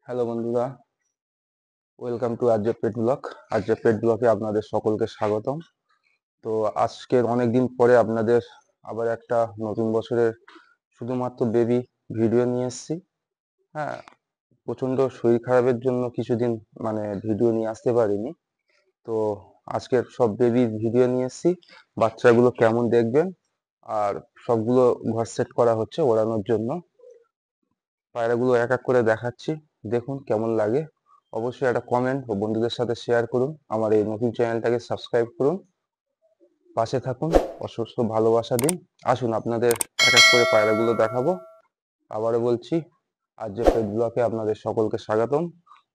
Hello বন্ধুরা, welcome to RJ pet blog. RJ pet ব্লগে আপনাদের সকলকে স্বাগতম। তো আজকের অনেক দিন পরে আপনাদের আবার একটা নতুন বছরের শুধুমাত্র বেবি ভিডিও নিয়ে এসেছি। হ্যাঁ, প্রচণ্ড শরীর খারাপের জন্য কিছুদিন ভিডিও নিয়ে আসতে পারিনি। তো আজকের সব বেবি ভিডিও নিয়ে এসেছি, বাচ্চাগুলো কেমন দেখবেন। আর সবগুলো ঘর সেট করা হচ্ছে ওড়ানোর জন্য। পায়রাগুলো এক এক করে দেখাচ্ছি, দেখুন কেমন লাগে। অবশ্যই একটা কমেন্ট ও বন্ধুদের সাথে শেয়ার করুন। আমার এই নতুন চ্যানেলটাকে সাবস্ক্রাইব করুন, পাশে থাকুন, অসুস্থ ভালোবাসা দিন। আসুন আপনাদের এক এক করে পায়রাগুলো দেখাবো। আবারও বলছি, আজ যে পেট ব্লকে আপনাদের সকলকে স্বাগতম।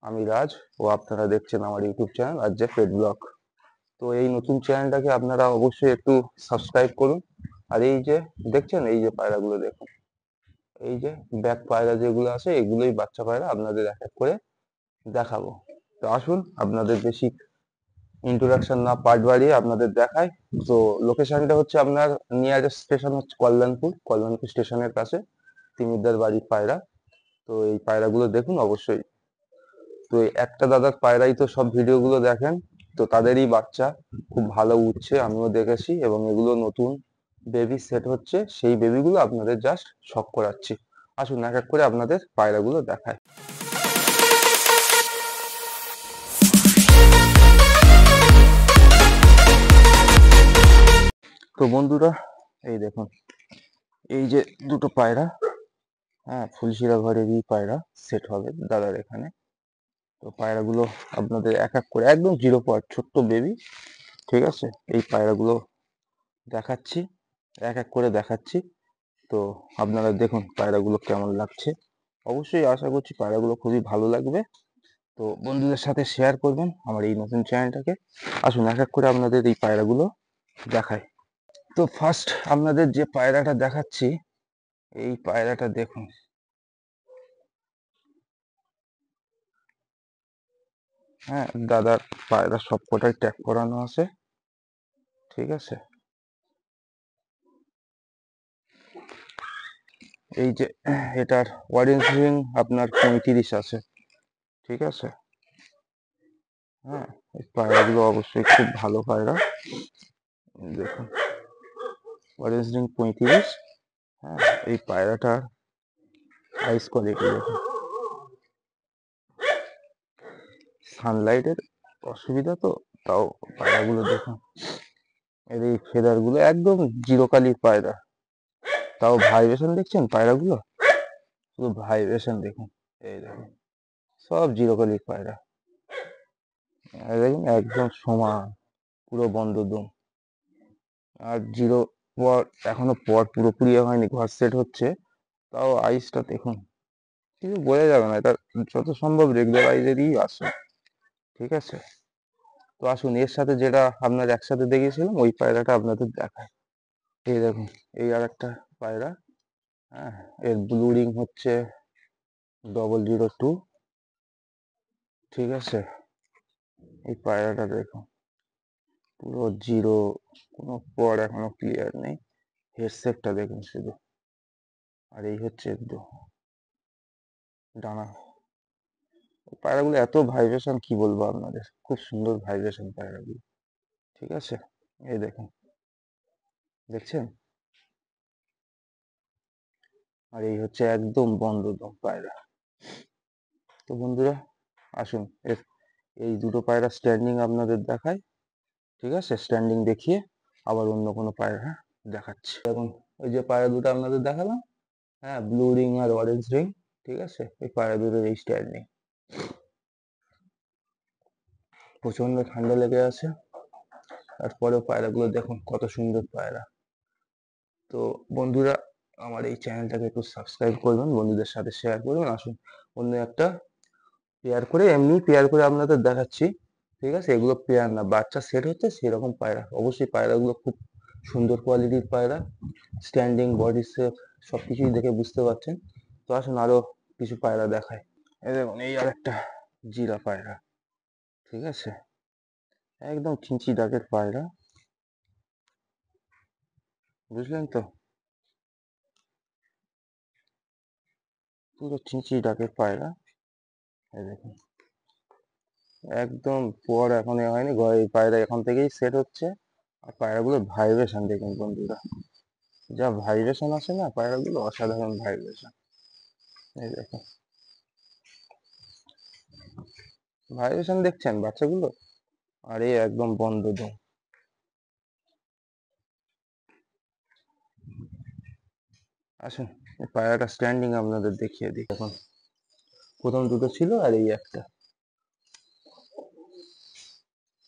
আমি রাজ, ও আপনারা দেখছেন আমার ইউটিউব চ্যানেল আজ যে পেট ব্লগ। তো এই নতুন চ্যানেলটাকে আপনারা অবশ্যই একটু সাবস্ক্রাইব করুন। আর এই যে দেখছেন, এই যে পায়রাগুলো দেখুন, এই যে ব্যাক পায়রা যেগুলো আছে, এগুলোই বাচ্চা পায়রা আপনাদের এক এক করে দেখাবো। তো আসুন, আপনাদের বেশি ইন্ট্রোডাকশন না পার্ট বাড়িয়ে আপনাদের দেখাই। তো লোকেশনটা হচ্ছে আপনার নিয়ারেস্ট স্টেশন হচ্ছে কল্যাণপুর স্টেশনের কাছে তিমিরদার বাড়ির পায়রা। তো এই পায়রাগুলো দেখুন অবশ্যই। তো এই একটা দাদার পায়রাই তো সব ভিডিওগুলো দেখেন, তো তাদেরই বাচ্চা খুব ভালো উঠছে, আমিও দেখেছি। এবং এগুলো নতুন বেবি সেট হচ্ছে, সেই বেবিগুলো আপনাদের জাস্ট শখ করাচ্ছি। আসুন এক এক করে আপনাদের পায়রাগুলো দেখায়। তো বন্ধুরা, এই দেখুন, এই যে দুটো পায়রা, হ্যাঁ, ফুলশিরা ঘরেরই পায়রা সেট হবে দাদার এখানে। তো পায়রাগুলো আপনাদের এক এক করে একদম জিরো পয়েন্ট ছোট্ট বেবি, ঠিক আছে, এই পায়রাগুলো দেখাচ্ছি, এক এক করে দেখাচ্ছি। তো আপনারা দেখুন পায়রাগুলো কেমন লাগছে। অবশ্যই আশা করছি পায়রাগুলো খুবই ভালো লাগবে। তো বন্ধুদের সাথে শেয়ার করবেন আমার এই নতুন চ্যানেলটাকে। আসুন এক এক করে আপনাদের এই পায়রাগুলো দেখাই। তো ফার্স্ট আপনাদের যে পায়রাটা দেখাচ্ছি, এই পায়রাটা দেখুন। হ্যাঁ, দাদার পায়রা সবকটাই ট্যাগ করানো আছে, ঠিক আছে। এই যে এটার অরেঞ্জ রিং আপনার 35 আছে, ঠিক আছে। হ্যাঁ, এই পায়রাগুলো অবশ্যই খুব ভালো পায়রা। দেখুন, অরেঞ্জ রিং 35। হ্যাঁ, এই পায়রাটার আইস কোয়ালিটি দেখুন। সানলাইটের অসুবিধা তো, তাও পায়রাগুলো দেখুন। এর এই ফেদার গুলো একদম জিরো কালির পায়রা, তাও ভাইব্রেশন দেখছেন পায়রাগুলো, শুধু ভাইব্রেশন দেখুন। এই দেখুন, সব জিরো কালির পায়রা। দেখুন একদম সমান, পুরো বন্ধ দম। আর জিরো পর, এখনো পর পুরোপুরি হয়নি, ঘর সেট হচ্ছে। তাও আইসটা দেখুন, কিছু বোঝা যাবে না, এটা যত সম্ভব রেগুলার আইজেরই আসে, ঠিক আছে। তো আসুন এর সাথে যেটা আপনার একসাথে দেখিয়েছিলাম, ওই পায়রাটা আপনাদের দেখায়। এই দেখুন, এই আর একটা পায়রা। হ্যাঁ, এর ব্লু রিং হচ্ছে 002, ঠিক আছে। এই পায়রাটা দেখুন, পুরো জিরো, কোনো পর এখনো ক্লিয়ার নেই। হেডসেটটা দেখুন শুধু। আর এই হচ্ছে ডানা। পায়রাগুলো এত ভাইব্রেশন, কি বলবো আপনাদের, খুব সুন্দর ভাইব্রেশন পায়রাগুলো, ঠিক আছে। এই দেখুন, দেখছেন। আর এই হচ্ছে একদম বন্ধ দম পায়রা। তো বন্ধুরা, আসুন এই দুটো পায়রা স্ট্যান্ডিং আপনাদের দেখায়, ঠিক আছে। স্ট্যান্ডিং দেখিয়ে আবার অন্য কোনো পায়রা দেখাচ্ছি। এখন ওই যে পায়রা দুটো আপনাদের দেখালাম, হ্যাঁ, ব্লু রিং আর অরেঞ্জ রিং, ঠিক আছে। এই পায়রা দুটোর এই স্ট্যান্ডিং। প্রচন্ড ঠান্ডা লেগে আছে, তারপরেও পায়রাগুলো দেখুন কত সুন্দর পায়রা। তো বন্ধুরা, আমার এই চ্যানেলটাকে একটু সাবস্ক্রাইব করবেন, বন্ধুদের সাথে শেয়ার করবেন। আসুন অন্য একটা পেয়ার করে, এমনি পেয়ার করে আপনাদের দেখাচ্ছি, ঠিক আছে। এগুলো পেয়ার না, বাচ্চা সেট হচ্ছে সেরকম পায়রা। অবশ্যই পায়রাগুলো খুব সুন্দর কোয়ালিটির পায়রা, স্ট্যান্ডিং, বডি শেপ সবকিছুই দেখে বুঝতে পারছেন। তো আসুন আরো কিছু পায়রা দেখায়। এই দেখুন, এই আর একটা জিরা পায়রা, ঠিক আছে, একদম চিনচি ডাকের পায়রা, বুঝলেন তো, পুরো চিনচি ডাকের পায়রা। এই দেখুন একদম পর এখন এ হয়নি, এই পায়রা এখন থেকেই সেট হচ্ছে। আর পায়রাগুলোর ভাইব্রেশন দেখুন বন্ধুরা, যা ভাইব্রেশন আসে না পায়রাগুলো, অসাধারণ ভাইব্রেশন। এই দেখুন ভাইব্রেশন দেখছেন বাচ্চাগুলো, আর এই একদম বন্ধ দম। আসুন এই পায়রাটা স্ট্যান্ডিং আপনাদের দেখিয়ে দিই। এখন প্রথম দুটো ছিল আর এই একটা।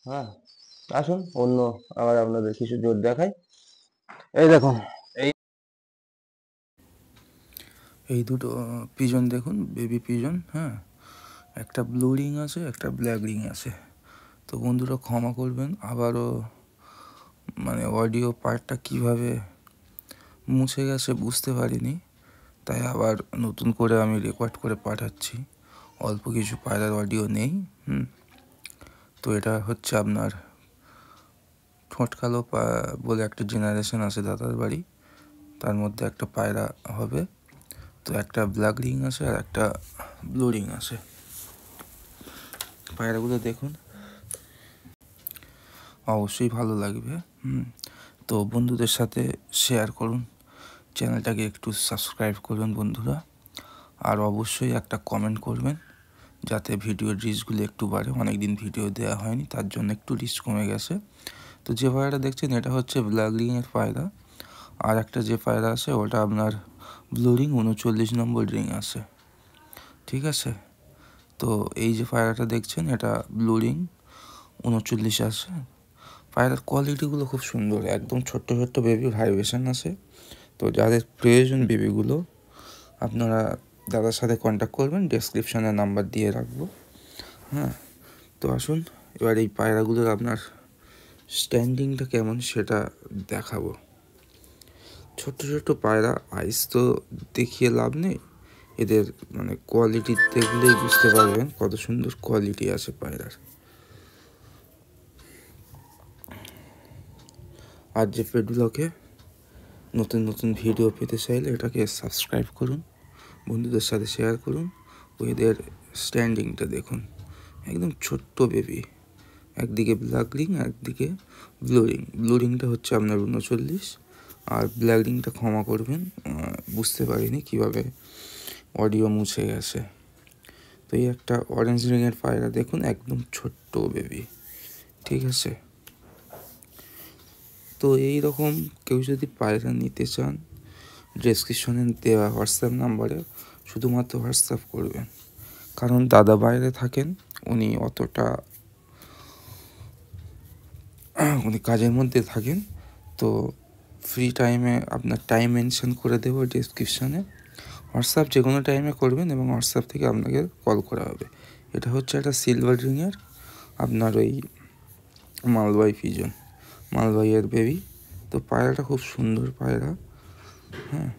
হ্যাঁ আসুন অন্য আবার আপনাদের কিছু জোর দেখাই। এই দেখুন এই এই দুটো পিজন দেখুন, বেবি পিজন। হ্যাঁ, একটা ব্লু রিং আছে, একটা ব্ল্যাক রিং আছে। তো বন্ধুরা ক্ষমা করবেন, আবারও মানে অডিও পার্টটা কিভাবে মুছে গেছে বুঝতে পারিনি, তাই আবার নতুন করে আমি রেকর্ড করে পাঠাচ্ছি। অল্প কিছু পায়রার অডিও নেই। তো এটা হচ্ছে আপনার ঠোঁট কালো বলে একটা জেনারেশন আছে দাদার বাড়ি, তার মধ্যে একটা পায়রা হবে। তো একটা ব্ল্যাক রিং আছে আর একটা ব্লু রিং আছে। পায়রাগুলো দেখুন, অবশ্যই ভালো লাগবে। তো বন্ধুদের সাথে শেয়ার করুন, চ্যানেলটাকে একটু সাবস্ক্রাইব করুন বন্ধুরা, আর অবশ্যই একটা কমেন্ট করবেন যাতে ভিডিওর রিচগুলো একটু বাড়ে। অনেক দিন ভিডিও দেওয়া হয়নি, তার জন্য একটু রিচ কমে গেছে। তো যে পায়রাটা দেখছেন এটা হচ্ছে ব্ল্যাক রিংয়ের পায়রা, আর একটা যে পায়রা আছে ওটা আপনার ব্লু রিং 39 নম্বর রিং আছে। ঠিক আছে, তো এই যে পায়রাটা দেখছেন এটা ব্লু রিং 39 আছে। পায়রার কোয়ালিটিগুলো খুব সুন্দর, একদম ছোট্ট ছোট্ট বেবি, ভাইব্রেশন আছে। তো যাদের প্রয়োজন বেবিগুলো আপনারা দাদার সাথে কন্ট্যাক্ট করবেন, ডেসক্রিপশানে নাম্বার দিয়ে রাখবো। হ্যাঁ, তো আসুন এবার এই পায়রাগুলোর আপনার স্ট্যান্ডিংটা কেমন সেটা দেখাবো। ছোট্ট ছোট্ট পায়রা, আইস তো দেখিয়ে লাভ নেই, এদের মানে কোয়ালিটি দেখলেই বুঝতে পারবেন কত সুন্দর কোয়ালিটি আছে পায়রার। আর যে পেট ব্লগে নতুন নতুন ভিডিও পেতে চাইলে এটাকে সাবস্ক্রাইব করুন, বন্ধুদের সাথে শেয়ার করুন। এদের স্ট্যান্ডিংটা দেখুন, একদম ছোট্ট বেবি, একদিকে ব্ল্যাক রিং একদিকে ব্লু রিং। ব্লু রিংটা হচ্ছে আপনার 39, আর ব্ল্যাক রিংটা ক্ষমা করবেন বুঝতে পারিনি কীভাবে অডিও মুছে গেছে। তো এই একটা অরেঞ্জ রিংয়ের পায়রা দেখুন, একদম ছোট্ট বেবি। ঠিক আছে, তো এই রকম কেউ যদি পায়রা নিতে চান ডেসক্রিপশনে দেওয়া হোয়াটসঅ্যাপ নাম্বারে শুধুমাত্র হোয়াটসঅ্যাপ করবেন, কারণ দাদা বাইরে থাকেন, উনি কাজের মধ্যে থাকেন। তো ফ্রি টাইমে আপনার টাইম মেনশন করে দেবো ডেসক্রিপশানে, হোয়াটসঅ্যাপ যে কোনো টাইমে করবেন এবং হোয়াটসঅ্যাপ থেকে আপনাকে কল করা হবে। এটা হচ্ছে একটা সিলভার রিংয়ের আপনার ওই মালবাই পিজন, মালবাইয়ের বেবি। তো পায়রাটা খুব সুন্দর পায়রা। হ্যাঁ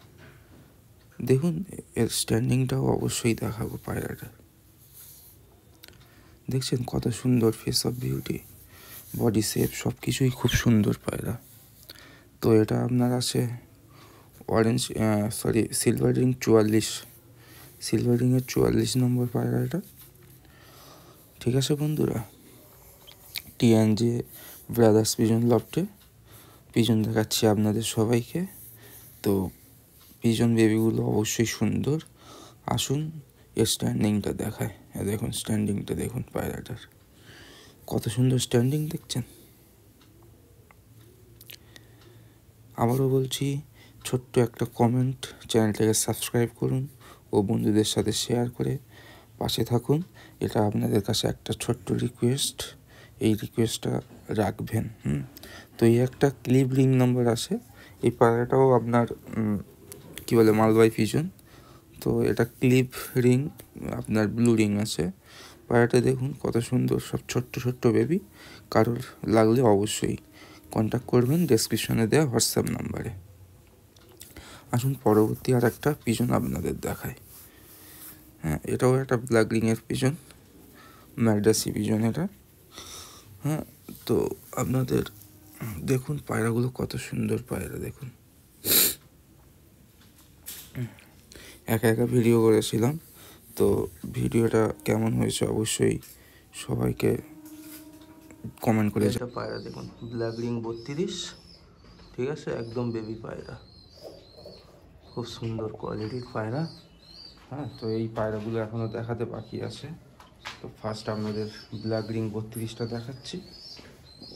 দেখুন এর স্ট্যান্ডিংটাও অবশ্যই দেখাবো। পায়রাটা দেখছেন কত সুন্দর, face of beauty, body shape সব কিছুই খুব সুন্দর পায়রা। তো এটা আপনার আছে সিলভার রিং 44, সিলভার রিংয়ের 44 নম্বর পায়রা এটা। ঠিক আছে বন্ধুরা, টিএনজে ব্রাদার্স পিজন লফটে পিজন দেখাচ্ছি আপনাদের সবাইকে। তো পিজন বেবিগুলো অবশ্যই সুন্দর। আসুন এর স্ট্যান্ডিংটা দেখায়। দেখুন স্ট্যান্ডিংটা দেখুন, পায়রাটার কত সুন্দর স্ট্যান্ডিং দেখছেন। আবারও বলছি, ছোট্ট একটা কমেন্ট, চ্যানেলটাকে সাবস্ক্রাইব করুন ও বন্ধুদের সাথে শেয়ার করে পাশে থাকুন। এটা আপনাদের কাছে একটা ছোট্ট রিকোয়েস্ট, এই রিকোয়েস্টটা রাখবেন। তো এই একটা ক্লিপ রিং নাম্বার আছে, এই পায়রাটাও আপনার কী বলে মালবাই পিজন। তো এটা ক্লিপ রিং আপনার ব্লু রিং আছে। পায়রাটা দেখুন কত সুন্দর, সব ছোট্ট ছোট্ট বেবি। কারোর লাগলে অবশ্যই কন্ট্যাক্ট করবেন ডেসক্রিপশনে দেওয়া হোয়াটসঅ্যাপ নাম্বারে। আসুন পরবর্তী আর একটা পিজন আপনাদের দেখায়। হ্যাঁ, এটাও একটা ব্ল্যাক রিংয়ের পিজন, ম্যাকডাসি পিজন এটা। হ্যাঁ, তো আপনাদের দেখুন পায়রাগুলো কত সুন্দর পায়রা দেখুন। একা একা ভিডিও করেছিলাম, তো ভিডিওটা কেমন হয়েছে অবশ্যই সবাইকে কমেন্ট করে। এটা পায়রা দেখুন, ব্ল্যাক রিং 32, ঠিক আছে, একদম বেবি পায়রা, খুব সুন্দর কোয়ালিটির পায়রা। হ্যাঁ, তো এই পায়রাগুলো এখনও দেখাতে বাকি আছে। তো ফার্স্ট আপনাদের ব্ল্যাক রিং 32টা দেখাচ্ছি,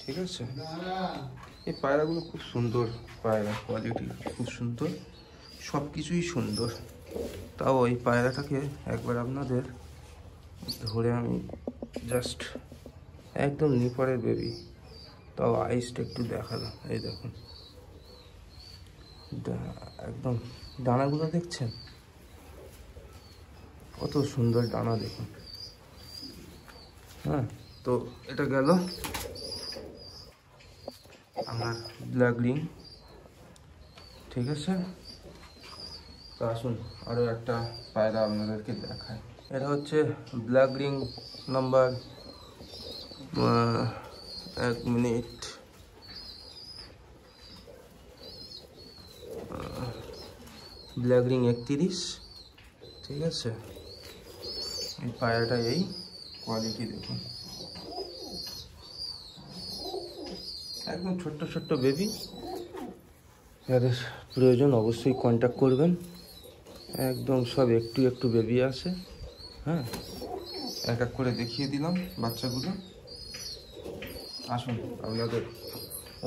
ঠিক আছে। এই পায়রাগুলো খুব সুন্দর পায়রা, কোয়ালিটি খুব সুন্দর, সব কিছুই সুন্দর। তাও ওই পায়রাটাকে একবার আপনাদের ধরে আমি জাস্ট একদম নিপরের বেবি, তাও আইসটা একটু দেখালাম। এই দেখুন একদম ডানাগুলো দেখছেন, কত সুন্দর ডানা দেখুন। হ্যাঁ, তো এটা গেল আমার ব্ল্যাক রিং, ঠিক আছে। তো আসুন আরও একটা পায়রা আপনাদেরকে দেখায়। এটা হচ্ছে black ring number 1 minute, black ring 31, ঠিক আছে। এই পায়রাটা এই কোয়ালিটি দেখুন, একদম ছোট্ট ছোট্ট বেবি। যাদের প্রয়োজন অবশ্যই কন্ট্যাক্ট করবেন, একদম সব একটু একটু বেবি আছে। হ্যাঁ, এক এক করে দেখিয়ে দিলাম বাচ্চাগুলো। আসুন আপনাদের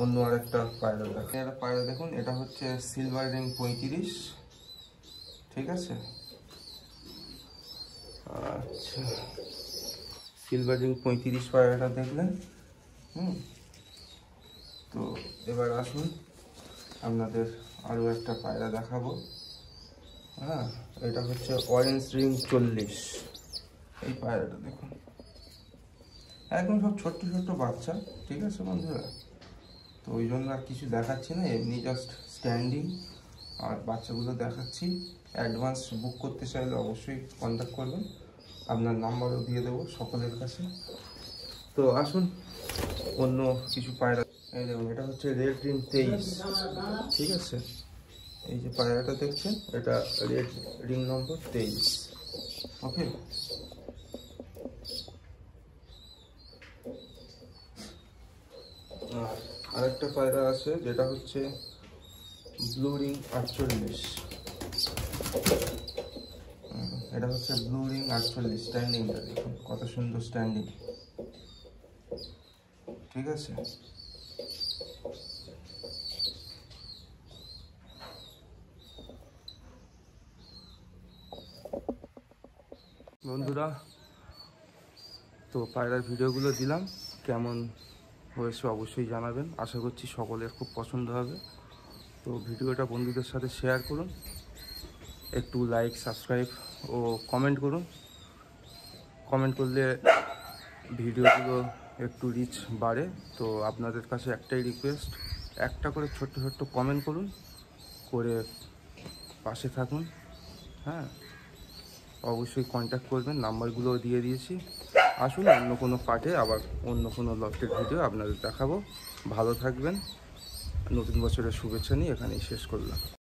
অন্য আরেকটা পায়রা দেখেন। একটা পায়রা দেখুন, এটা হচ্ছে সিলভার রিং 35, ঠিক আছে। আচ্ছা, সিলভার রিং 35 পায়রাটা দেখলেন। তো এবার আসুন আপনাদের আরও একটা পায়রা দেখাবো। হ্যাঁ, এটা হচ্ছে অরেঞ্জ রিং 40, এই পায়রাটা দেখুন, একদম সব ছোট্ট ছোট্ট বাচ্চা, ঠিক আছে বন্ধুরা। তো ওই জন্য আর কিছু দেখাচ্ছি না, এমনি জাস্ট স্ট্যান্ডিং আর বাচ্চাগুলো দেখাচ্ছি। অ্যাডভান্স বুক করতে চাইলে অবশ্যই কন্ট্যাক্ট করবেন, আপনার নাম্বারও দিয়ে দেবো সকলের কাছে। তো আসুন অন্য কিছু পায়রা। এই দেখুন, এটা হচ্ছে রেড রিং 23, ঠিক আছে। এই যে পায়রাটা দেখছেন, এটা রেড রিং নম্বর 23, ওকে। আর আরেকটা পায়রা আছে যেটা হচ্ছে ব্লু রিং 48, এটা হচ্ছে ব্লু রিং 48। স্ট্যান্ডিংটা দেখুন কত সুন্দর স্ট্যান্ডিং, ঠিক আছে। বন্ধুরা, তো পায়রার ভিডিওগুলো দিলাম, কেমন হয়েছে অবশ্যই জানাবেন। আশা করছি সকলের খুব পছন্দ হবে। তো ভিডিওটা বন্ধুদের সাথে শেয়ার করুন, একটু লাইক, সাবস্ক্রাইব ও কমেন্ট করুন। কমেন্ট করলে ভিডিওগুলো একটু রিচ বাড়ে। তো আপনাদের কাছে একটাই রিকোয়েস্ট, একটা করে ছোট্ট ছোট্ট কমেন্ট করুন, করে পাশে থাকুন। হ্যাঁ, অবশ্যই কন্ট্যাক্ট করবেন, নাম্বারগুলোও দিয়ে দিয়েছি। আসুন অন্য কোনো পার্টে আবার অন্য কোনো লটের ভিডিও আপনাদের দেখাবো। ভালো থাকবেন, নতুন বছরের শুভেচ্ছা নিয়ে এখানেই শেষ করলাম।